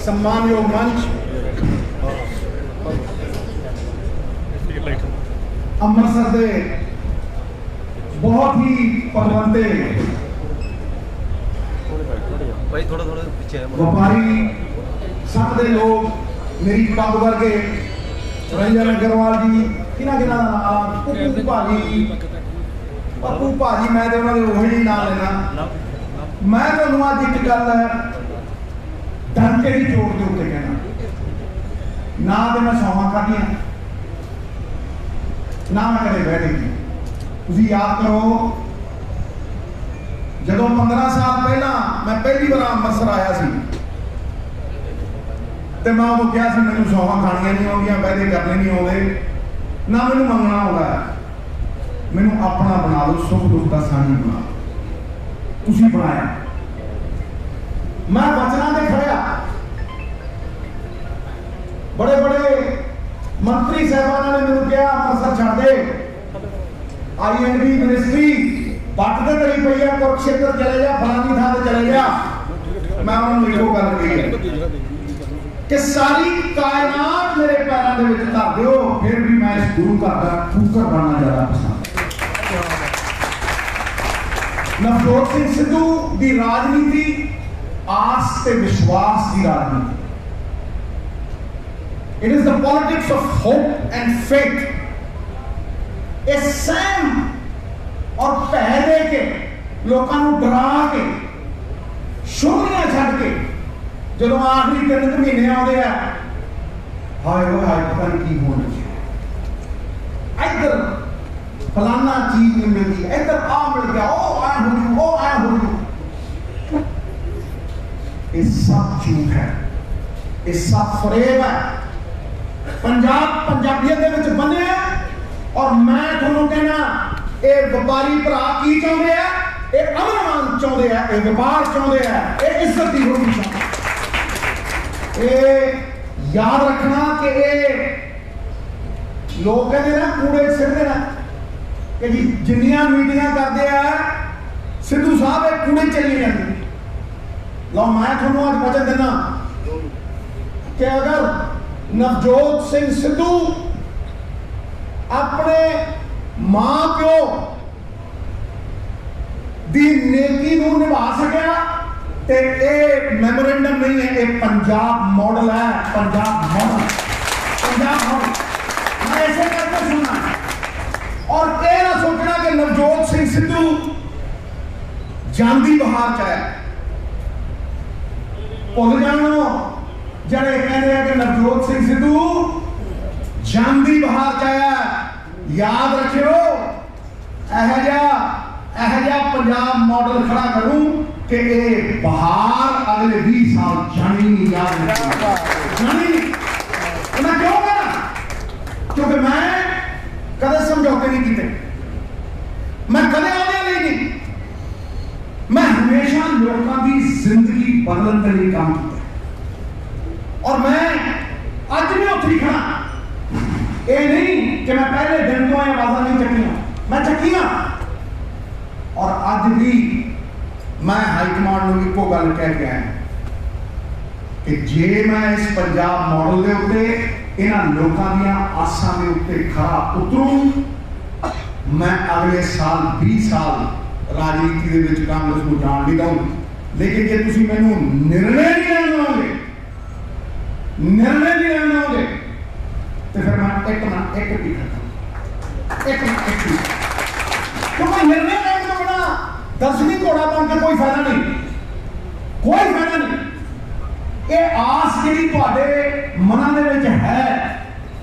सम्मानयोग मंच अमृतसर के बहुत ही पलवंते व्यापारी सब दे लोग मेरी पग वर्गे रंजन अग्रवाल जी पप्पू भाजी मैं तो उन्होंने ना लेना मैं तुहानू अज एक गल डंके की चोट के उत्ते कहना ना तो मैं सौवा खादियां ना मैं कदे बह गई। तुसीं याद करो जदों 15 साल पहला मैं पहली बार अमृतसर आया सी तो मैं उदों कहा सी मैनूं सौवा खाणियां नहीं आउंदियां वायदे करने नहीं आउंदे ना मैनूं मंगना आउंदा मैनूं अपना बना लो सुख दुख का साझी बना तुसीं बनाया मैं वचना ते खड़िया बड़े बड़े मंत्री साहबान ने मैंने कहा अमृतसर छड़ दे IND मिनिस्ट्री बटते करी पई है कुरुक्षेत्र चले जा फलानी थां ते चले जा मैं उन्होंने इहो गल कही है कि सारी कायनात मेरे पैरों के विच धर दिओ फिर भी मैं इस गुरु घर का ठूकर बनना ज्यादा पसंद। नवजोत सिंह सिद्धू की राजनीति आस ते विश्वास की राजनीति It is the politics of hope and faith. इस सहम और भय दे के लोगों को डरा के शोरियां छड़ के जो आखिरी 3 महीने आते हैं हाय वो हाय पता नहीं की होना चाहिए इधर फलाना चीज नहीं मिलती इधर आ मिल गया ओ आया हो गई ओ आया हो गई ये सब झूठ है ये सब फरेब है। पंजाब पंजाबियों के विच बने और मैं तुहानू कहना ये व्यापारी भरा की चाहते हैं ये अमन चाहते हैं ये व्यापार चाहते हैं ये इज्जत की रोटी चाहते हैं। याद रखना कि ये लोग कहते ना कूड़े सिरते ना कि जी जिन्नियां मीटिंगां करते हैं सिद्धू साहब ये कूड़े चली जाते लो मैं तुहानू अज वचन देना कि अगर नवजोत सिंह सिद्धू अपने मां प्यो दी नेकी नूं निभा सकिया ते ये मैमोरेंडम नहीं है ये पंजाब मॉडल है पंजाब मॉडल मैं ऐसे करके सुनना और ये ना सोचना कि नवजोत सिंह सिद्धू जांदी बहार च है भुल जानो जड़े कहते हैं कि नवजोत सिंह सिद्धू जांदी बहार चाया याद रखियो पंजाब मॉडल खड़ा करूं कि ये बहार अगले 20 साल जानी नहीं याद जानी मैं क्यों कहना क्योंकि मैं कदे समझौते नहीं किए मैं कदे आने नहीं मैं हमेशा लोगों की जिंदगी बदलने के लिए काम किया और मैं आज भी उठी खड़ा ये नहीं कि मैं पहले दिन तो आवाजा नहीं चकिया मैं चकिया और आज भी मैं हाईकमांड को एको गल कह के आया कि जे मैं इस पंजाब मॉडल के उत्ते इन्हां लोकां दीयां आसां दे उत्ते खरा उतरूं मैं अगले साल 20 साल राजनीति दे विच कांग्रेस को जाण नहीं दूं लेकिन जे तुसीं मैनूं निर्णय नहीं लेण दोगे तो फिर मैं एक भी क्योंकि निर्णय लेने के बिना 10वीं घोड़ा बन के कोई फायदा नहीं ये आस जी मना है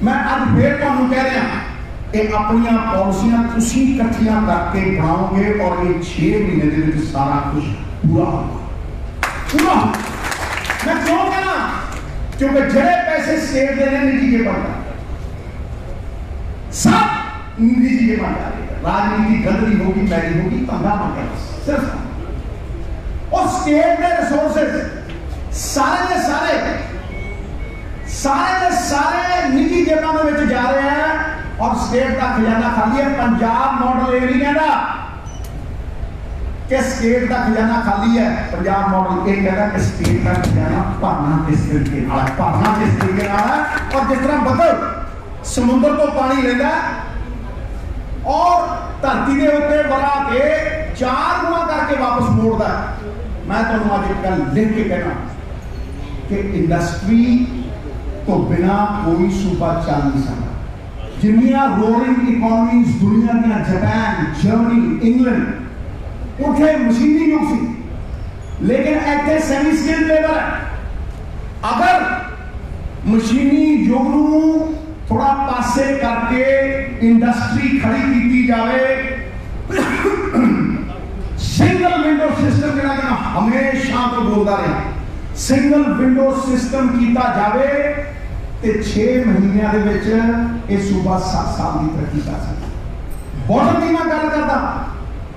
मैं अब फिर तुहानू कह रहा ये अपन पॉलिसियां तुसीं इकट्ठियां करके बनाओगे और ये 6 महीने के लिए सारा कुछ पूरा होगा मैं क्यों कहना क्योंकि जड़े पैसे स्टेट देने निजी के पड़ता सब निजी के बन जाएगा राजनीति गंदगी होगी मैली होगी पंगा बन जाएगा सिर्फ और स्टेट के रिसोर्सेज सारे निजी जेबों में जा रहे हैं और स्टेट का खजाना खाली है। पंजाब मॉडल ये नहीं कहता कि स्टेट का खजाना खाली है, पंजाब मॉडल ये कहता कि स्टेट का खजाना भरना किस तरीके नाल है, भरना किस तरीके नाल है। और जिस तरह बदल समुद्र तो पानी लेंदा और धरती के उत्ते बना के 4 गुना करके वापस मोड़ता है। मैं तुहानू अज एक गल लिख के कहना कि इंडस्ट्री तो बिना कोई सूबा चल नहीं सकता। जिन्नियां रोलिंग इकोनॉमीज दुनिया दी, जापान, जर्मनी, इंग्लैंड, उठे मशीनी युग सी, लेकिन इतने सेमी स्किल्ड लेबर है। अगर मशीनी युग नू थोड़ा पासे करके इंडस्ट्री खड़ी की जाए, सिंगल विंडो सिस्टम जिहड़ा कि हमेशा तो बोलता रहा, सिंगल विंडो सिस्टम किया जाए तो 6 महीनों के विच ये सूबा 7 साल की तरक्की कर सकता। बॉर्डर की मैं गल करता,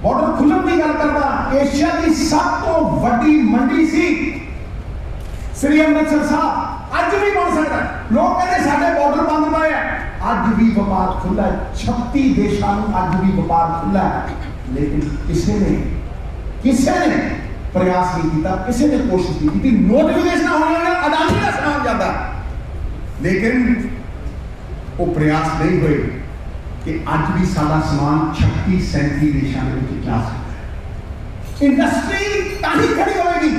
बॉर्डर खुलण की गल करता, एशिया की सब तो वड्डी मंडी सी श्री अमृतसर साहब अज भी बन सकता है। लोग कहते साडे बॉर्डर बंद पए है, अज भी व्यापार खुला है। 36 देशों में अज भी व्यापार खुला है, लेकिन किसी ने प्रयास नहीं किया, किसी ने कोशिश नहीं की। नोटिफिकेशन होने अडानी का सामान जाता, लेकिन वो प्रयास नहीं हुए कि अज भी सारा समान 36-37 देशों में जा सकता है। इंडस्ट्री ताही खड़ी होगी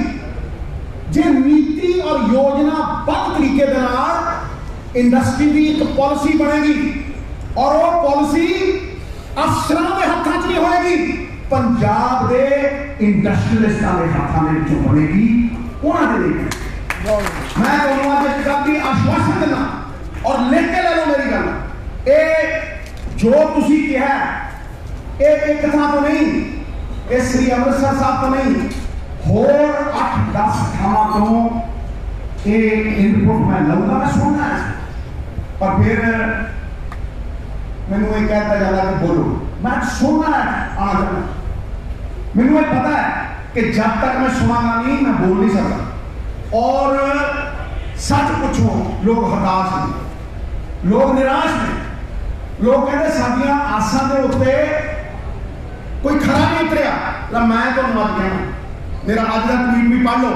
जे नीति और योजनाबद्ध तरीके के नाल इंडस्ट्री की एक पॉलिसी बनेगी और वो पॉलिसी अफसरों के हाथों च नहीं होगी, पंजाब के इंडस्ट्रीलिस्टों के हाथों में जो बनेगी उन्होंने देखना। मैं आज काफी आश्वासन देना और लिख के ले लो मेरी गल, ये जो तुसी कहा एक थां तो नहीं, ये श्री अमृतसर साहब तो नहीं, होर 8-10 थावां तो ये इनपुट मैं लूंगा, मैं सुनना है और फिर मैनू ये कहता जाता कि बोलो, मैं सुनना है आना जाना। मैनू ये पता है कि जब तक मैं सुनागा नहीं मैं बोल नहीं सकता। और सच पूछो लोग हताश हैं, लोग निराश हैं, लोग कहते साडियां आसां दे उत्ते कोई खरा नहीं उतरिया। मैं तो मत कहना, मेरा अज का ट्वीट भी पढ़ लो,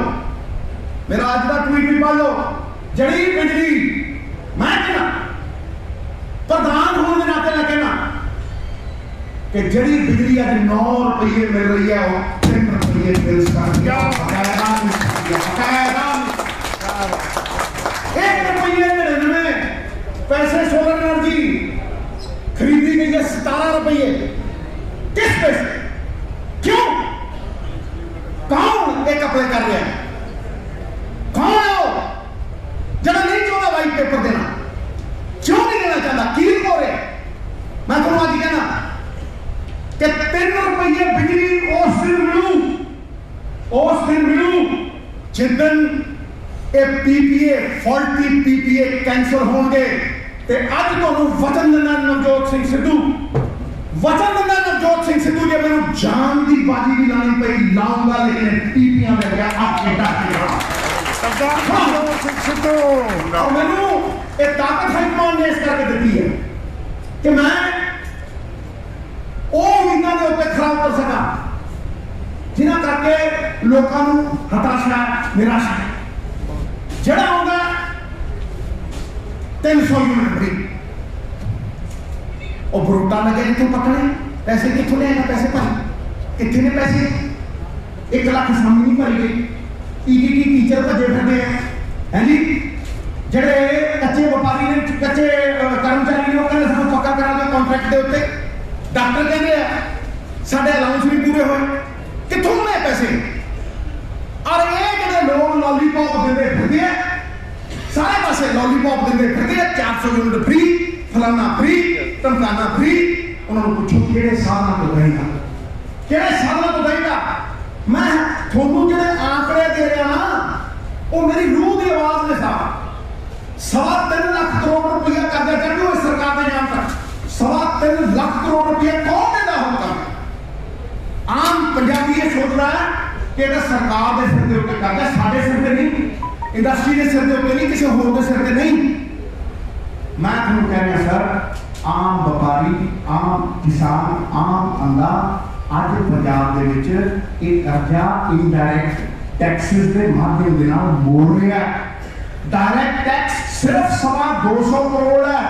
मेरा अज का ट्वीट भी पढ़ लो। जड़ी बिजली मैं कहना प्रधान होने के नाते मैं कहना कि जड़ी बिजली अज 9 रुपये मिल रही है वो 3 रुपये बिल कर दिया, 1 रुपये 99 पैसे सोलर एनर्जी खरीदी गई है 17 रुपये। किस पैसे, क्यों, कौन एक अप्लाई कर रहा है, कौन है वो जरा नहीं चाहता वाइट पेपर देना, क्यों नहीं देना चाहता, की हो रहे। मैं तुम्हें आज कहना कि 3 रुपये बिजली उस दिन मिलू जिदन पीपीए फॉल्टी पीपीए कैंसल होंगे। ते अज तुहानू वचन दिंदा नवजोत सिंह सिद्धू, वचन दिंदा नवजोत सिंह सिद्धू, जे मैनू जान की बाजी भी लानी पई लाऊंगा, लेकिन पीपीआं में गया आपके डर सरदार नवजोत सिंह सिद्धू। और मैनू ये ताकत हाईकमान ने इस करके दी है कि मैं वो उम्मीदों के उत्ते खरा उतर सका जिन्हां करके लोगों को हताशा निराशा जड़ा आउंदा 300 यूनिट फ्री। और बरोटा लगे जितों पकड़े पैसे कितों लेगा, पैसे भर कितने ने पैसे 1 लाख सामने नहीं भरी गई। ईटीटी टीचर भजे फिरते हैं जी, जेडे कच्चे व्यापारी ने कच्चे कर्मचारी ने कहते सानू पक्का करा दो कॉन्ट्रैक्ट के उत्ते। डॉक्टर कहते साडे अलाउंस भी पूरे होए, कितों ले पैसे। और ये जेडे लोग लॉलीपॉप देंदे फिरदे हैं, सारे पासे लॉलीपॉप देंदे फिरदे हैं, 400 यूनिट फ्री, फलाना फ्री, टमकाना फ्री। उन्होंने पूछो किहड़े साधन तो देगा, किहड़े साधन तो देगा। मैं थोनू जिहड़े आंकड़े दे रहा ना वो मेरी रूह की आवाज ने साहब 3.25 लाख करोड़ रुपया कर्जा चढ़ गया सरकार का जान तक। 3.25 लाख करोड़ रुपया कौन देता होगा। आम पंजाबी ये सोच रहा है कि यह सरकार के सिर के उत्ते कर्जा, साडे सिर पे नहीं, इंडस्ट्री के सिर के उत्ते नहीं, किसी होर के सिर पे नहीं। मैं तुहानू कह रहा सर, आम व्यापारी, आम किसान, आम धंधा ਅੱਜ ਪੰਜਾਬ ਦੇ ਵਿੱਚ ਇਹ ਕਰਜ਼ਾ ਇਨਡਾਇਰੈਕਟ टैक्सेस के माध्यम के नाल मोड़ रहा है। डायरेक्ट टैक्स सिर्फ 250 करोड़ है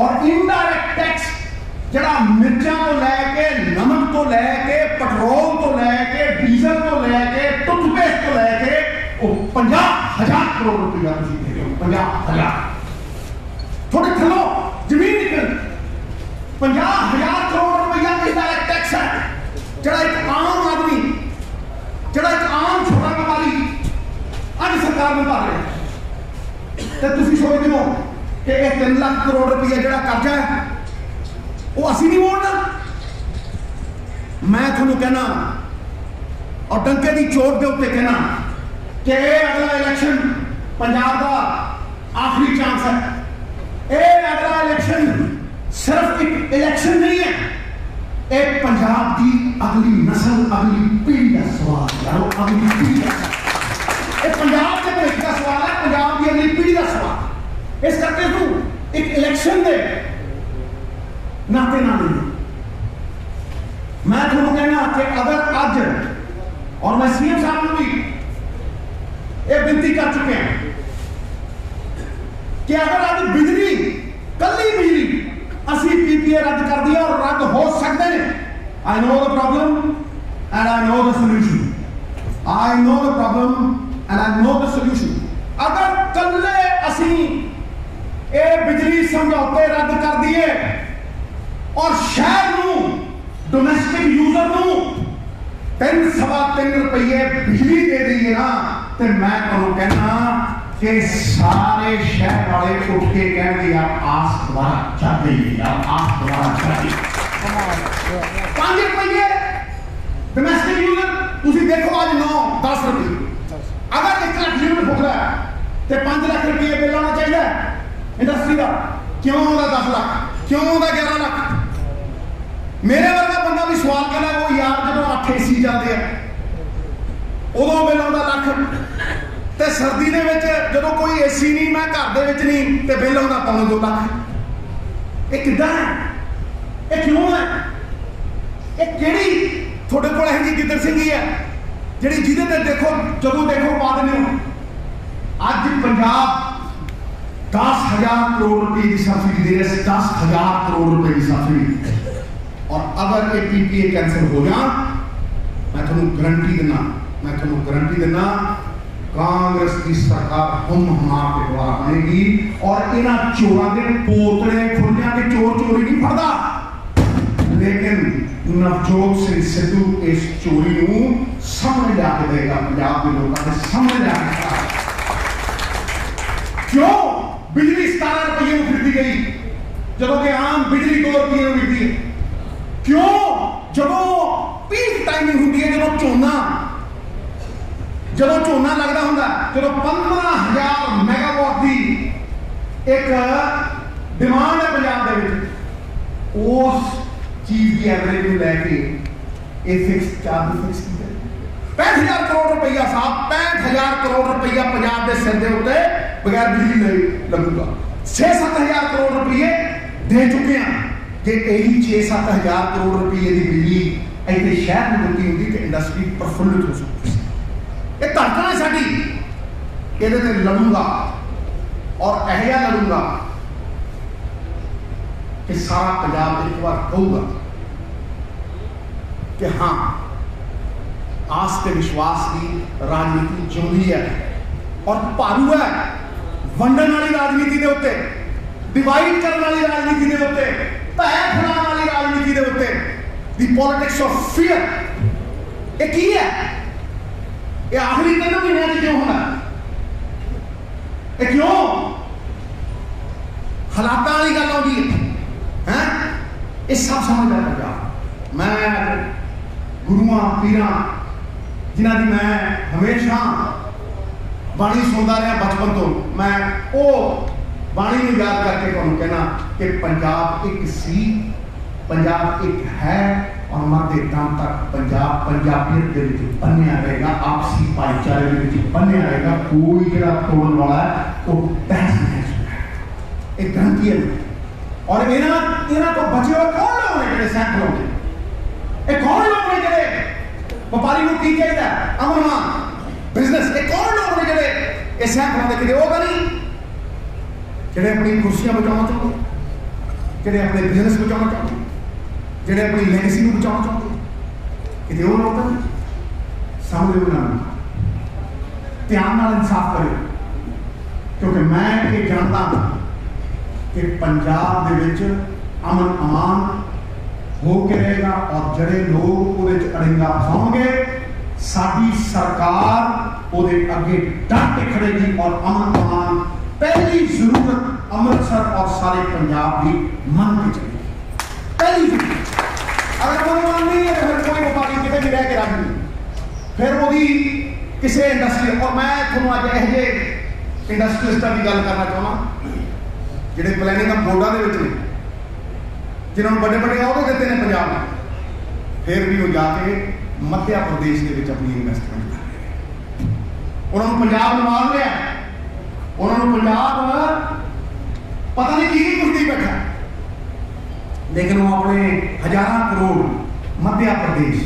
और इनडायरेक्ट टैक्स जड़ा मिर्चा तो लैके नमक तो लैके पेट्रोल तो लैके डीजल तो लैके टूथपेस्ट तो लैके 50,000 करोड़ रुपया तुसीं दे रहे हो। 50,000 थोड़े थलो जमीन निकल 50,000 करोड़ रुपया इनडायरेक्ट टैक्स है जड़ा एक आम आदमी जड़ा एक आम छोटा व्यापारी अज सरकार में भर रहे तो तुम सोचते हो कि यह 3 लाख करोड़ रुपया जो कर्जा है वो असी नहीं मोड़ना। मैं थोड़ा कहना और डंके की चोट के उत्ते कहना कि अगला इलेक्शन पंजाब का आखिरी चांस है। ये अगला इलेक्शन सिर्फ एक इलेक्शन नहीं है, एक पंजाब की अगली नस्ल अगली पीढ़ी का सवाल यारो अगली पीढ़ी का एक पंजाब के भविष्य का सवाल है, पंजाब की अगली पीढ़ी का सवाल। इस करके तू एक इलेक्शन दे नाते ना नहीं। मैं तुम्हें कहना कि अगर आज और मैं सीएम साहब को भी एक विनती कर चुके हैं कि अगर आज बिजली कली बिजली असी पीपीए रद्द कर दिया और रद्द हो सकते हैं। I know the problem and I know the solution. I know the problem and I know the solution. अगर कल्ले असी ए बिजली समझौते रद्द कर दिए और शहर नू डोमेस्टिक यूजर नू 3-3.25 रुपये बिजली दे दीए ना तो मैं तुहानू कहना कि सारे शहर वाले उठ के कहेंगे यार आस दोबारा चल गई, यार आस दोबारा चल गई। 5 रुपये डोमेस्टिक यूजर तुम देखो आज 9-10 रुपये। अगर 1 लाख यूनिट फुक रहा है तो 5 लाख रुपये बिल आना चाहिए इंडस्ट्री का। क्यों आता 10 लाख, क्यों आता 11 लाख? मेरे वर्गा बंदा भी सवाल करना वो यार जो 8 AC जाते हैं उदों बिल आता लाख ते सर्दी दे विच जदों कोई AC नहीं मैं घर दे विच नहीं ते बिल आउंदा 2 लाख। ये किद्दां है? ये क्यों है? ये किहड़ी तुहाडे कोल इहो जी गिद्दड़ सिंघी है जिहड़ी जिहदे ते देखो जदों देखो पा दिंदे हो। अज पंजाब 10,000 करोड़ रुपए की सब्सिडी दे रहा है, 10,000 करोड़ रुपए की सब्सिडी। और अगर ये पीपीए कैंसिल हो जाए मैं तुहानू गारंटी देना, मैं तुहानू गारंटी देना कांग्रेस की सरकार हम के द्वारा बनेगी और इन्हां चोरों के पोतड़े खुलिया के चोर चोरी नहीं फड़दा, लेकिन नवजोत सिंह सिद्धू इस चोरी नूं सामने जाके देगा, पंजाब के लोगों के सामने जाके। क्यों बिजली 17 रुपये में खरीदी गई जबकि आम बिजली 2 रुपये में मिलती है? क्यों जो पीक टाइमिंग होंगी है जो झोना लगता होंगे जो 15,000 मेगावाट की एक डिमांड है पंजाब के विच, उस चीज की एवरेज में लैके फिक्स चार्ज फिक्स किया 65,000 करोड़ रुपया साहब 65,000 करोड़ रुपया पंजाब के सिर के उत्ते बगैर बिजली नहीं लगूगा। 6-7,000 करोड़ रुपये दे चुके हैं। जे यही 6-7,000 करोड़ रुपये की बिजली इतने शहर में मिलती होती तो इंडस्ट्री प्रफुल्लित हो सकती। ये धड़कन है साडी, ये लड़ूंगा और ऐसा लड़ूंगा कि सारा पंजाब एक बार कहूगा कि हाँ आस के विश्वास की राजनीति जिंदी है और भारू है वंडन वाली राजनीति के उत्ते, डिवाइड करने वाली राजनीति के उत्ते, तय फैलाने वाली राजनीति के उत्ते, द पॉलिटिक्स ऑफ फियर। ये की है? ये आखिरी 3 महीने क्यों होना? ये क्यों हालात वाली गल आती है? ये सब समझ आ पंजाब। मैं गुरुआ पीरा जिन्हों की मैं हमेशा बाणी सुनता रहा बचपन तो, मैं वो बाणी में याद करके तुहानू कहना कि पंजाब एक सी, पंजाब एक है और मरते दम तक पंजाब पंजाबियत के विच बन्या रहेगा, आपसी भाईचारे के विच बन्या रहेगा। कोई जिहड़ा तोड़न वाला है वो तहस नहस है, एक गारंटी है। और इन्हां तो बचे हुए कौन लोग हैं जिहड़े सैंकड़ों के ਇਹ ਕੌਣ ਲੋਕ ਨੇ ਜਿਹੜੇ ਵਪਾਰੀ ਨੂੰ ਕੀ ਚਾਹੀਦਾ ਅਮਨ ਬਿਜ਼ਨਸ, ਇਹ ਕੌਣ ਲੋਕ ਨੇ ਜਿਹੜੇ ਇਹ ਸੈਂਕੜਾਂ ਦੇ ਕਿਤੇ ਉਹ ਤਾਂ ਨਹੀਂ ਜਿਹੜੇ ਆਪਣੀ ਕੁਰਸੀਆਂ ਬਚਾਉਣਾ ਚਾਹੁੰਦੇ, ਜਿਹੜੇ ਆਪਣੇ ਬਿਜ਼ਨਸ ਬਚਾਉਣਾ ਚਾਹੁੰਦੇ, ਜਿਹੜੇ ਆਪਣੀ ਲੈਗੇਸੀ ਨੂੰ ਬਚਾਉਣਾ ਚਾਹੁੰਦੇ, ਕਿਤੇ ਉਹ ਲੋਕ ਤਾਂ ਸਾਹਮਣੇ ਬਣਾਉਣਾ। ਧਿਆਨ ਨਾਲ ਇਨਸਾਫ ਕਰਿਓ, ਕਿਉਂਕਿ ਮੈਂ ਇਹ ਜਾਣਦਾ ਹਾਂ ਕਿ ਪੰਜਾਬ ਦੇ ਵਿੱਚ ਅਮਨ ਅਮਾਨ ਹੋ ਕੇ ਰਹੇਗਾ ਔਰ ਜਿਹੜੇ ਲੋਕ ਉਹਦੇ ਚ ਅੜਿੰਗਾ ਫਸਾਉਣਗੇ ਸਾਡੀ ਸਰਕਾਰ ਉਹਦੇ ਅੱਗੇ ਡਟ ਕੇ ਖੜੇਗੀ ਔਰ ਅਮਨ ਅਮਾਨ ਪਹਿਲੀ ਜ਼ਰੂਰਤ ਅੰਮ੍ਰਿਤਸਰ ਔਰ ਸਾਰੇ ਪੰਜਾਬ ਦੀ ਮੰਨ ਕੇ ਚੱਲੇਗੀ। ਪਹਿਲੀ ਜ਼ਰੂਰਤ ਅਗਰ ਅਮਨ ਅਮਾਨ ਨਹੀਂ ਹੈ ਫਿਰ ਕੋਈ ਵਪਾਰੀ ਕਿਤੇ ਵੀ ਰਹਿ ਕੇ ਰਾਜੀ ਨਹੀਂ, ਫਿਰ ਉਹਦੀ ਕਿਸੇ ਇੰਡਸਟਰੀ ਔਰ ਮੈਂ ਤੁਹਾਨੂੰ ਅੱਜ ਇਹੋ ਜਿਹੇ ਇੰਡਸਟਰੀਲਿਸਟਾਂ ਦੀ ਗੱਲ ਕਰਨਾ ਚਾਹੁੰਦਾ ਜਿਹੜੇ ਪਲੈਨਿੰਗ ਬੋਰਡਾਂ ਦੇ ਵਿੱਚ ਨੇ, ਜਿਨ੍ਹਾਂ ਨੂੰ ਵੱਡੇ ਵੱਡੇ ਅਹੁਦੇ ਦਿੱਤੇ ਨੇ ਪੰਜਾਬ ਨੇ, ਫਿਰ ਵੀ ਉਹ ਜਾ ਕੇ ਮੱਧ ਪ੍ਰਦੇਸ਼ ਦੇ ਵਿੱਚ ਆਪਣੀ ਇਨਵੈਸਟਮੈਂਟ ਕਰ ਰਹੇ ਨੇ। ਉਹਨਾਂ ਨੂੰ ਪੰਜਾਬ ਨਵਾਜ਼ ਲਿਆ, ਉਹਨਾਂ ਨੂੰ ਪੰਜਾਬ ਪਤਾ ਨਹੀਂ ਕੀ ਕੁਰਦੀ ਬੈਠਾ, ਲੇਕਿਨ ਉਹ ਆਪਣੇ ਹਜ਼ਾਰਾਂ ਕਰੋੜ ਮੱਧ ਪ੍ਰਦੇਸ਼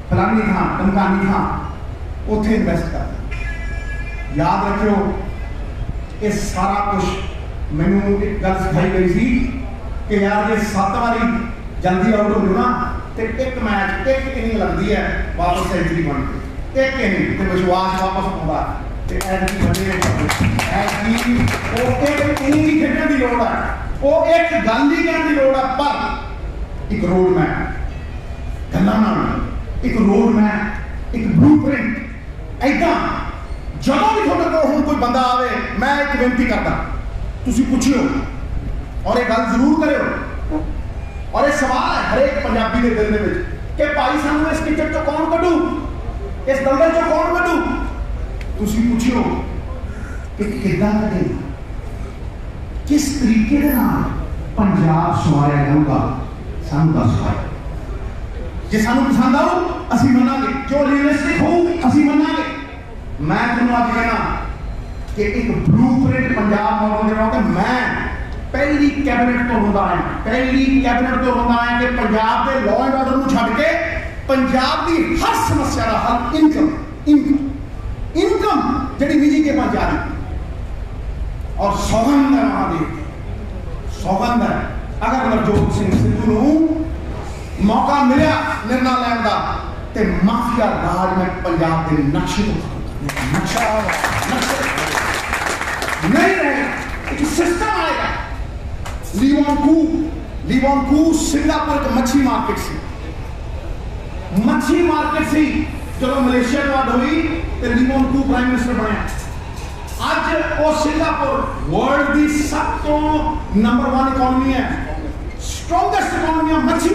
ਫਲਾਨੀ ਥਾਂ ਟਮਕਾਨੀ ਥਾਂ ਉੱਥੇ ਇਨਵੈਸਟ ਕਰਦੇ। ਯਾਦ ਰੱਖਿਓ ਇਹ ਸਾਰਾ ਕੁਝ ਮੈਨੂੰ ਇੱਕ ਗੱਲ ਸਿਖਾਈ ਗਈ ਸੀ ਕਿ ਯਾਰ ਜੇ 7 ਵਾਰੀ ਜਲਦੀ ਆਊਟ ਹੋ ਜਾਓ ਨਾ ਤੇ ਇੱਕ ਮੈਚ ਇੱਕ ਇਨਿੰਗ ਲੱਗਦੀ ਹੈ ਵਾਪਸ ਸੈਂਚਰੀ ਬਣ ਕੇ, ਇੱਕ ਇਨਿੰਗ ਤੇ ਵਿਸ਼ਵਾਸ ਵਾਪਸ ਆਉਂਦਾ ਤੇ ਐਤਕੀ ਬਣੇ ਐਤਕੀ ਉਹ ਇੱਕ ਇਨਿੰਗ ਹੀ ਖੇਡਣ ਦੀ ਲੋੜ ਹੈ, ਉਹ ਇੱਕ ਗੱਲ ਹੀ ਕਰਨ ਦੀ ਲੋੜ ਹੈ, ਪਰ ਇੱਕ ਰੋਡ ਮੈਪ ਗੱਲਾਂ ਨਾਲ, ਇੱਕ ਰੋਡ ਮੈਪ, ਇੱਕ ਬਲੂਪ੍ਰਿੰਟ। ਏਦਾਂ ਜਦੋਂ ਵੀ ਤੁਹਾਡੇ ਕੋਲ ਹੁਣ ਕੋਈ ਬੰਦਾ ਆਵੇ ਮੈਂ ਇੱਕ ਬੇਨਤੀ ਕਰਦਾ ਤੁਸੀਂ ਪੁੱਛਿਓ ਔਰ ਇਹ ਗੱਲ ਜ਼ਰੂਰ ਕਰਿਓ ਔਰ ਇਹ ਸਵਾਲ ਹੈ ਹਰੇਕ ਪੰਜਾਬੀ ਦੇ ਦਿਲ ਦੇ ਵਿੱਚ ਕਿ ਭਾਈ ਸਾਨੂੰ ਇਸ ਕਿਚਨ ਚੋਂ ਕੌਣ ਕੱਢੂ, ਇਸ ਦਲਦਲ ਚੋਂ ਕੌਣ ਕੱਢੂ। ਤੁਸੀਂ ਪੁੱਛਿਓ ਕਿ ਕਿੱਦਾਂ ਕੱਢੇ, ਕਿਸ ਤਰੀਕੇ ਦੇ ਨਾਲ ਪੰਜਾਬ ਸਵਾਰਿਆ ਜਾਊਗਾ, ਸਾਨੂੰ ਦੱਸ ਪਾਓ। ਜੇ ਸਾਨੂੰ ਪਸੰਦ ਆਊ ਅਸੀਂ ਮੰਨਾਂਗੇ, ਜੋ ਰੀਅਲਿਸਟਿਕ ਹੋਊ ਅਸੀਂ ਮੰਨਾਂਗੇ। ਮੈਂ ਤੁਹਾਨੂੰ ਅੱਜ ਕਹਿਣਾ ਕਿ ਇੱਕ ਬਲੂਪ੍ਰਿੰਟ ਪੰਜਾਬ ਮਾਡਲ ਦੇ ਨਾਲ ਮੈਂ ਪਹਿਲੀ ਕੈਬਨਿਟ ਤੋਂ ਹੁੰਦਾ ਹੈ, ਪਹਿਲੀ ਕੈਬਨਿਟ ਤੋਂ ਹੁੰਦਾ ਹੈ ਕਿ ਪੰਜਾਬ ਦੇ ਲਾਅ ਐਂਡ ਆਰਡਰ ਨੂੰ ਛੱਡ ਕੇ ਪੰਜਾਬ ਦੀ ਹਰ ਸਮੱਸਿਆ ਦਾ ਹੱਲ ਇਨਕਮ ਜਿਹੜੀ ਨਿੱਜੀ ਕੇ ਪਾਸ ਜਾ ਰਹੀ ਔਰ ਸੌਗੰਧ ਹੈ ਮਹਾਦੇਵ, ਸੌਗੰਧ ਹੈ ਅਗਰ ਨਵਜੋਤ ਸਿੰਘ ਸਿੱਧੂ ਨੂੰ ਮੌਕਾ ਮਿਲਿਆ ਨਿਰਣਾ ਲੈਣ ਦਾ ਤੇ ਮਾਫੀਆ ਰਾਜ ਮੈਂ ਪੰਜਾਬ ਦੇ ਨਕਸ਼ੇ ਤੋਂ ਨਕਸ਼ਾ नहीं रहेगा, एक सिस्टम आएगा। लीवॉनकू सिंगापुर के मच्छी मार्केट से जब मलेशिया की बात हुई तो लीवॉनकू प्राइम मिनिस्टर बने। आज वो सिंगापुर वर्ल्ड की सब तो नंबर 1 इकोनॉमी है, स्ट्रॉन्गेस्ट इकोनॉमी है मच्छी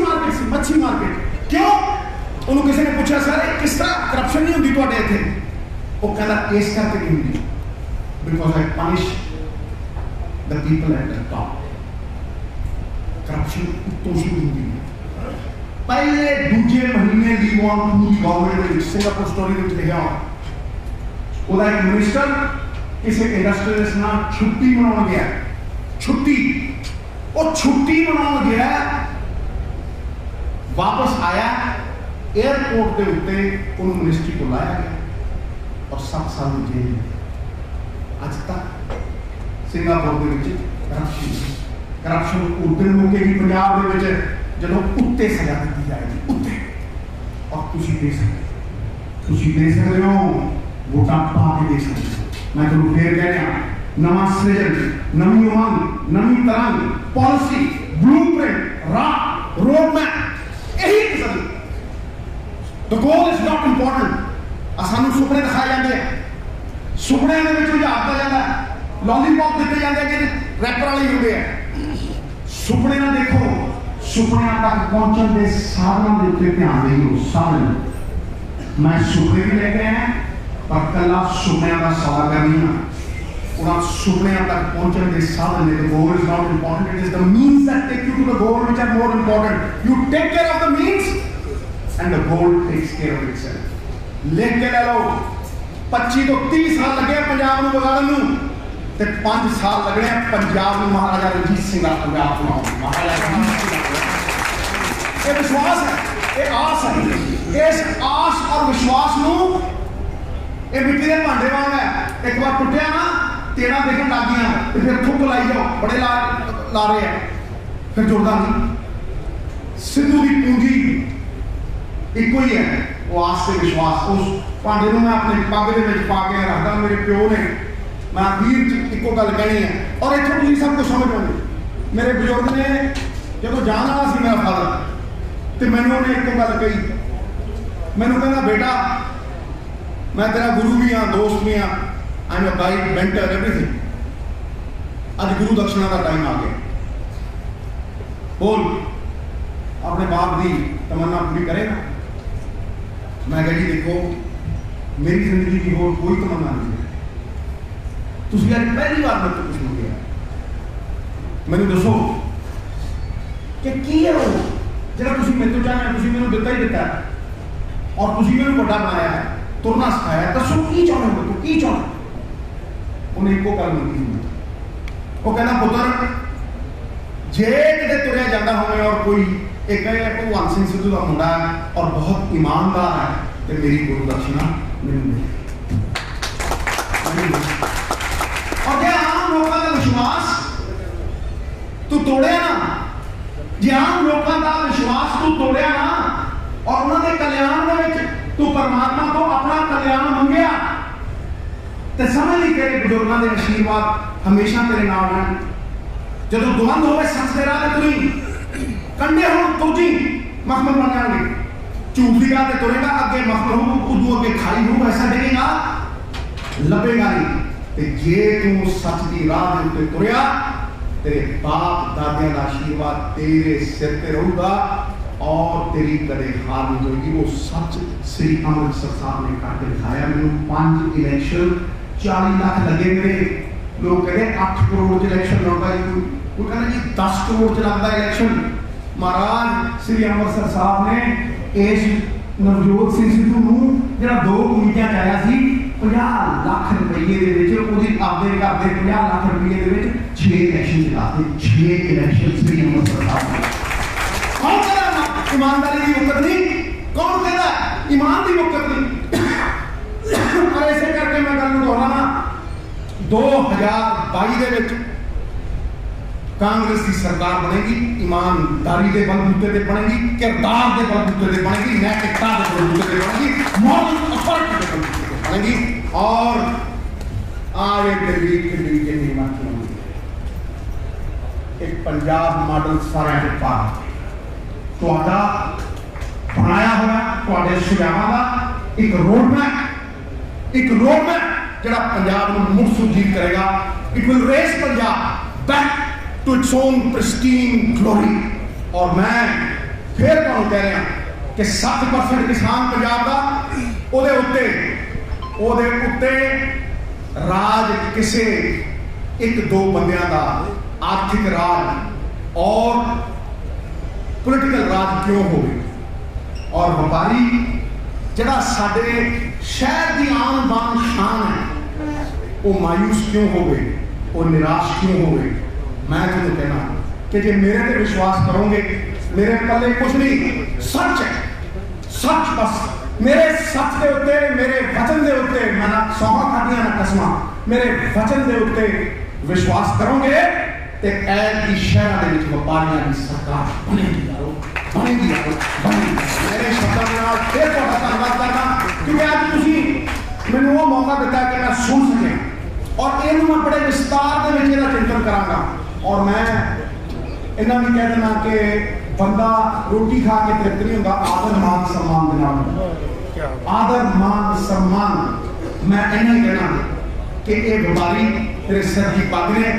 मार्केट। क्यों? उन्होंने किसी ने पूछा सर किस तरह करप्शन नहीं होती तुहाडे इत्थे, वो कहना इस करके नहीं होती because I punish the people at the top. Corruption उत्तों शुरू होती है। पहले दूसरे महीने लीवॉनकू गवर्नमेंट ने सिंगापुर स्टोरी में लिखा ਉਹਦਾ ਇੱਕ ਮਿਨਿਸਟਰ ਕਿਸੇ ਇੰਡਸਟਰੀਅਲਿਸਟ ਨਾਲ ਛੁੱਟੀ ਮਨਾਉਣ ਗਿਆ, ਛੁੱਟੀ ਮਨਾਉਣ ਗਿਆ, ਵਾਪਸ ਆਇਆ 에ਅਰਪੋਰਟ ਦੇ ਉੱਤੇ ਉਹਨੂੰ ਮਿਨਿਸਟਰੀ ਤੋਂ ਲਾਇਆ ਗਿਆ ਔਰ 7 ਸਾਲ ਦੀ ਜੇਲ੍ਹ। ਅੱਜ ਤੱਕ ਸਿੰਗਾਪੁਰ ਦੇ ਵਿੱਚ ਕਰਪਸ਼ਨ ਉਦੋਂ ਮੁੱਕੇਗੀ ਪੰਜਾਬ ਦੇ ਵਿੱਚ ਜਦੋਂ ਉੱਤੇ ਸਜ਼ਾ ਦਿੱਤੀ ਜਾਏਗੀ, ਉੱਤੇ। ਔਰ ਤੁਸੀਂ ਦੇ ਸਕਦੇ ਹੋ ਵੋਟਾਂ ਪਾ ਕੇ ਦੇ ਸਕਦੇ ਹੋ। ਮੈਂ ਤੁਹਾਨੂੰ ਫੇਰ ਕਹਿ ਰਿਹਾ ਨਵਾਂ ਸ੍ਰਿਜਨ, ਨਵੀਂ ਉਮੰਗ, ਨਵੀਂ ਤਰੰਗ, ਪਾਲਿਸੀ, ਬਲੂਪ੍ਰਿੰਟ, ਰਾਹ, ਰੋਡ ਮੈਪ ਇਹੀ ਕਿਸਮ। ਦ ਗੋਲ ਇਜ਼ ਨਾਟ ਇੰਪੋਰਟੈਂਟ। ਸਾਨੂੰ ਸੁਪਨੇ ਦਿਖਾਏ ਜਾਂਦੇ ਆ, ਸੁਪਨਿਆਂ ਦੇ ਵਿੱਚ ਉਜਾੜਤਾ ਜਾਂਦਾ, ਲੌਲੀਪੌਪ ਦਿੱਤੇ ਜਾਂਦੇ ਜਿਹੜੇ ਰੈਪਰ ਵਾਲੇ ਹੁੰਦੇ ਆ। ਸੁਪਨੇ ਨਾ ਦੇਖੋ, ਸੁਪਨਿਆਂ ਤੱਕ ਪਹੁੰਚਣ ਦੇ ਸਾਧਨਾਂ ਦੇ ਉੱਤੇ ਧਿਆਨ ਦਿਓ। ਸਾਧਨ ਮੈਂ ਸੁਪਨੇ ਵੀ ਲੈ ਕੇ ਆਇਆ ਪਰ ਕੱਲਾ ਸੁਪਨਿਆਂ ਦਾ ਸਵਾਲ ਕਰਨੀ ਆ, ਉਹਨਾਂ ਸੁਪਨਿਆਂ ਤੱਕ ਪਹੁੰਚਣ ਦੇ ਸਾਧਨ ਨੇ। The goal is not important, it is the means that take you to the goal which are more important. You take care of the means and the goal takes care of itself। ਲਿਖ ਕੇ ਲੈ ਲਓ 25 ਤੋਂ 30 ਸਾਲ ਲੱਗੇ ਪੰਜਾਬ ਨੂੰ ਵਿਗਾੜਨ ਨੂੰ ਤੇ 5 ਸਾਲ ਲੱਗਣੇ ਪੰਜਾਬ ਨੂੰ ਮਹਾਰਾਜਾ ਰਣਜੀਤ ਸਿੰਘ ਦਾ ਪੰਜਾਬ ਬਣਾਉਣ। ਮਹਾਰਾਜਾ ਇਹ ਵਿਸ਼ਵਾਸ ਹੈ ये आस है। इस आस और विश्वास नूं ये मिट्टी के भांडे वांग है, एक बार टुटिया ना तेड़ा देखने लग गया तो फिर थुक लाई जाओ, बड़े ला रहे हैं, फिर जुड़ता नहीं। सिद्धू की पूंजी इको ही है, वो आस से विश्वास। उस भांडे में मैं अपने पग के पा के रखता, मेरे प्यो ने, मैं अखीर इको गल कहनी है। और इतों तुम सब कुछ समझ आओगे। मेरे बजुर्ग ने जो जान वाला सी मेरा फादर, तो मैंने उन्हें इको गल कही, मैंने कहना बेटा मैं तेरा गुरु भी हाँ, दोस्त भी हाँ, I am a guide, mentor, everything. अज गुरु दक्षिणा का टाइम आ गया, बोल अपने बाप की तमन्ना पूरी करेगा। मैं कहा जी देखो मेरी जिंदगी की होर कोई तमन्ना नहीं है, तुम यार पहली बार मैं तो कुछ नहीं किया, मैंने दसो कि की है वो जो तुम मेरे तो चाहना, तुम मैंने दिता ही दिता है और तुम मैंने बड़ा बनाया है, तुरना सिखाया, दसो की चाहते हो, तू की चाहते। उन्हें एको गल मंगी, वो कहना पुत्र जे किते तुरया जाता होवे और कोई एक भगवान सिंह सिद्धू का मुंडा है और बहुत ईमानदार है, तो मेरी गुरु दक्षिणा नहीं मिलेगी। और जे आम लोगों का विश्वास तू तोड़िया ना, जे आम लोगों का विश्वास तू तोड़िया ना और उन्होंने कल्याण में तू परमात्मा को अपना कल्याण मंगया, तो समझ ली तेरे बुजुर्गों के आशीर्वाद हमेशा तेरे नाल हैं। जो द्वंद हो सच के राह तुरी, कंडे हो तुझी मखमल बन जाएंगे, झूठ की राह तुरेगा, अगे मखमल हो, उदू अगे खाई हो, ऐसा देखेगा लभेगा नहीं। जे तू सच की राह के उत्ते तुरया, तेरे बाप दादिया का आशीर्वाद तेरे सिर पे रहूगा और तेरी कदे हार नहीं होगी। वो सच श्री अमृतसर साहब ने करके दिखाया। मैंने 5 इलेक्शन 40 लाख लगे, मेरे लोग कहते 8 करोड़ इलेक्शन लड़ता है, वो कहना जी 10 करोड़ च लगता इलेक्शन। महाराज श्री अमृतसर साहब ने इस नवजोत सिंह सिद्धू नूं जिहड़ा 2 कमीटियां चाया सी 50 लाख रुपये दे विच, ओहदी आपदे घर दे 50 लाख रुपये दे विच 6 इलेक्शन जिताते। 6 इलेक्शन श्री अमृतसर साहब ने। कौन कहता ईमानदारी की मुकत नहीं, कौन कहता ईमान की मुकत नहीं। और ऐसे करके मैं गल दोहराना, 2022 दे विच कांग्रेस की सरकार बनेगी, ईमानदारी के बलबूते पे बनेगी, किरदार के बलबूते पे बनेगी, नैतिकता के बलबूते पे बनेगी, मॉरल अथॉरिटी के बलबूते पे बनेगी। और आगे दिल्ली के निर्माण एक पंजाब मॉडल सारे के पास तुहाडा बनाया हुआ तुहाडे सुझावां दा एक रोडमैप, जिहड़ा पंजाब नूं मुड़ सुरजीत करेगा। It will raise Punjab back to its own pristine glory. और मैं फिर तुहानूं कह रहा कि 7% किसान पंजाब का ओदे उत्ते राज किसे 1-2 बंदियां दा आर्थिक राज और पॉलिटिकल राज क्यों हो गई, और व्यापारी जिहड़ा साडे शहर की आन बान शान है वो मायूस क्यों हो गए, वो निराश क्यों हो गए। मैं तुझे कहना कि जे मेरे पे विश्वास करोगे, मेरे पल्ले कुछ नहीं, सच है, सच बस मेरे सच के उत्ते, मेरे वचन के उत्ते, मैं ना सौहा खादियां ना कसमां, मेरे वचन के उत्ते विश्वास करोगे तो ऐन की शहर के व्यापारियों की सरकार बनेगी यारो, बनेगी यारो, बनेगी। मेरे शब्दों के नाल फिर तुहाडा धन्नवाद करना क्योंकि अज तुसीं मैनूं वो मौका दिता कि मैं सुन सकिया और इहनूं मैं बड़े विस्तार दे विच इहदा चिंतन करांगा। और मैं इन्ना भी कह देना कि बंदा रोटी खा के तृप्त नहीं होंदा, आदर मान सम्मान दे नाल, आदर मान सम्मान। मैं इन्ना ही कहना कि ये व्यापारी तेरे सिर की पग ने,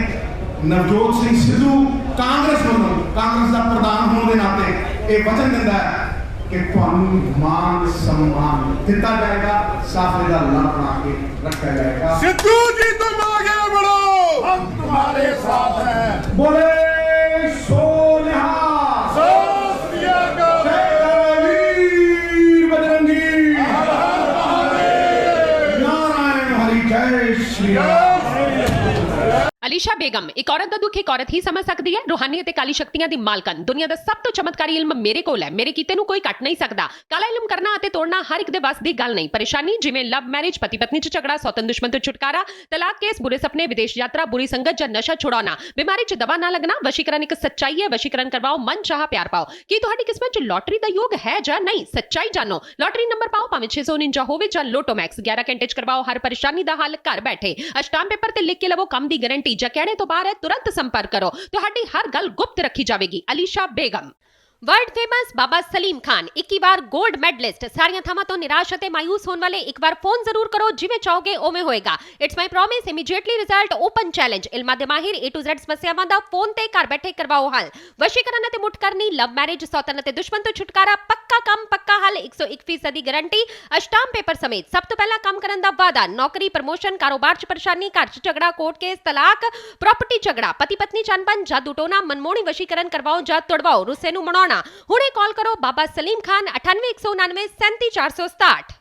नवजोत सिंह सिद्धू कांग्रेस वालों, कांग्रेस का प्रधान होने के नाते ये वचन दिंदा है कि तुहानूं मान सम्मान दिता जाएगा, साफे का लड़ बना के रखा जाएगा। सिद्धू जी तुम आगे बढ़ो, हम तुम्हारे साथ हैं। बोले सो निहाल, जय वीर बजरंगी, नारायण हरि, जय श्री राम। ਅਲੀਸ਼ਾ ਬੇਗਮ ਇੱਕ ਔਰਤ ਦਾ ਦੁੱਖ ਇੱਕ ਔਰਤ ਹੀ ਸਮਝ ਸਕਦੀ ਹੈ। ਰੂਹਾਨੀ ਅਤੇ ਕਾਲੀ ਸ਼ਕਤੀਆਂ ਦੀ ਮਾਲਕਨ, ਦੁਨੀਆ ਦਾ ਸਭ ਤੋਂ ਚਮਤਕਾਰੀ ਇਲਮ ਮੇਰੇ ਕੋਲ ਹੈ। ਮੇਰੇ ਕੀਤੇ ਨੂੰ ਕੋਈ ਕੱਟ ਨਹੀਂ ਸਕਦਾ। ਕਾਲਾ ਇਲਮ ਕਰਨਾ ਅਤੇ ਤੋੜਨਾ ਹਰ ਇੱਕ ਦੇ ਵੱਸ ਦੀ ਗੱਲ ਨਹੀਂ। ਪਰੇਸ਼ਾਨੀ ਜਿਵੇਂ ਲਵ ਮੈਰਿਜ, ਪਤੀ ਪਤਨੀ 'ਚ ਝਗੜਾ, ਸੌਤਨ ਦੁਸ਼ਮਣ ਤੋਂ ਛੁਟਕਾਰਾ, ਤਲਾਕ ਕੇਸ, ਬੁਰੇ ਸੁਪਨੇ, ਵਿਦੇਸ਼ ਯਾਤਰਾ, ਬੁਰੀ ਸੰਗਤ ਜਾਂ ਨਸ਼ਾ ਛੁਡਾਉਣਾ, ਬਿਮਾਰੀ 'ਚ ਦਵਾ ਨਾ ਲੱਗਣਾ। ਵਸ਼ੀਕਰਨ ਇੱਕ ਸੱਚਾਈ ਹੈ। ਵਸ਼ੀਕਰਨ ਕਰਵਾਓ, ਮਨ ਚਾਹਾ ਪਿਆਰ ਪਾਓ। ਕੀ ਤੁਹਾਡੀ ਕਿਸਮਤ 'ਚ ਲੋਟਰੀ ਦਾ ਯੋਗ ਹੈ ਜਾਂ ਨਹੀਂ? ਸੱਚਾਈ ਜਾਣੋ। ਲੋਟਰੀ ਨੰਬਰ ਪਾਓ, ਭਾਵੇਂ 649 ਹੋਵੇ ਜਾਂ ਲੋਟੋ ਮੈਕਸ। 11 ਘੰਟੇ 'ਚ ਕਰਵਾਓ ਹਰ ਪਰੇਸ਼ਾਨੀ ਦਾ ਹੱਲ ਘਰ ਬੈਠੇ। ਅਸ਼ਟਾਮ ਪੇਪਰ ਤੇ ਲਿਖ ਕੇ ਲਵੋ ਕੰਮ ਦੀ ਗਾਰੰਟੀ। ਜਾਂ ਕਹਿਣੇ ਤੋਂ ਬਾਹਰ ਹੈ, ਤੁਰੰਤ ਸੰਪਰਕ ਕਰੋ। ਤੁਹਾਡੀ ਹਰ ਗੱਲ ਗੁਪਤ ਰੱਖੀ ਜਾਵੇਗੀ। ਅਲੀਸ਼ਾ ਬੇਗਮ। वर्ल्ड फेमस बाबा सलीम खान 21 बार गोल्ड मेडलिस्ट। सारियां थावां तो निराश ਅਤੇ ਮਾयूस होने वाले एक बार फोन जरूर करो। जिवें चाहोगे उवें होएगा। It's my promise, immediately result, open challenge. इल्मां दे माहिर A to Z समस्यावां दा फोन ते घर बैठे करवाओ हल। वशीकरण ਅਤੇ ਮੁੱਠ ਕਰਨੀ, लव मैरिज, सौतन ਅਤੇ दुश्मन तो छुटकारा, पक्का काम पक्का हल, 101% ਦੀ गारंटी, अष्टाम पेपर समेत। सब तो पहला काम करन दा वादा, नौकरी, प्रमोशन, कारोबार च परेशानी, घर च झगड़ा, कोर्ट केस, तलाक, प्रॉपर्टी झगड़ा, पति पत्नी च अनबन, जादू टोना, मनमोहनी वशीकरण करवाओ ਜਾਂ तुड़वाओ, रुस्से ਨੂੰ ਮਨਾਉਣਾ। ਹੁਣੇ ਕਾਲ ਕਰੋ ਬਾਬਾ ਸਲੀਮ ਖਾਨ 98 199 37 467।